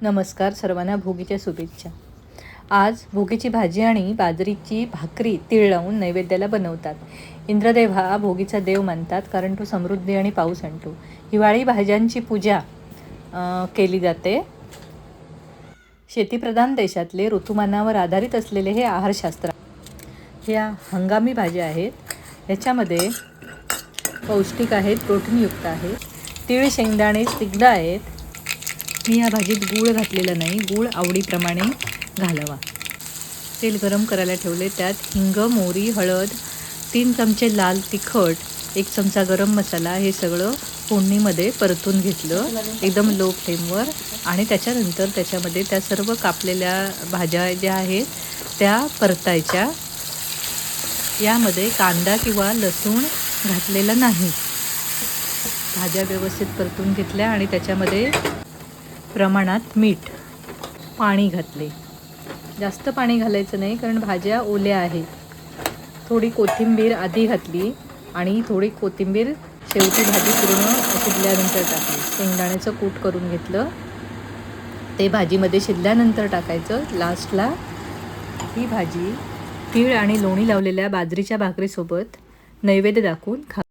नमस्कार सर्वांना भोगीच्या शुभेच्छा। आज भोगीची भाजी आणि बाजरीची भाकरी तीळ लावून नैवेद्याला बनवतात। इंद्रदेव हा भोगीचा देव मानतात, कारण तो समृद्धी आणि पाऊस आणतो। हिवाळी भाज्यांची पूजा केली जाते। शेतीप्रधान देशातले ऋतुमानावर आधारित असलेले हे आहारशास्त्र। ह्या हंगामी भाज्या आहेत, ह्याच्यामध्ये पौष्टिक आहेत, प्रोटीनयुक्त आहेत। तीळ शेंगदाणे स्निग्ध आहेत। मी या भाजीत गूळ घातलेला नाही, गूळ आवडीप्रमाणे घालावा। तेल गरम करायला ठेवले, त्यात हिंग, मोहरी, हळद, 3 चमचे लाल तिखट, 1 चमचा गरम मसाला हे सगळं फोडणीमध्ये परतून घेतलं एकदम लो फ्लेमवर। आणि त्याच्यानंतर त्याच्यामध्ये त्या सर्व कापलेल्या भाज्या ज्या आहेत त्या परतायच्या। यामध्ये कांदा किंवा लसूण घातलेला नाही। भाज्या व्यवस्थित परतून घेतल्या आणि त्याच्यामध्ये प्रमाणात मीठ, पाणी घातले। जास्त पाणी घालायचं नाही, कारण भाज्या ओल्या आहेत। थोडी कोथिंबीर आधी घातली आणि थोडी कोथिंबीर शेवटी भाजी पूर्ण शिजल्यानंतर टाकली। शेंगदाण्याचं कूट करून घेतलं, ते भाजीमध्ये शिजल्यानंतर टाकायचं लास्टला। ही भाजी तीळ आणि लोणी लावलेल्या बाजरीच्या भाकरीसोबत नैवेद्य दाखवून खा।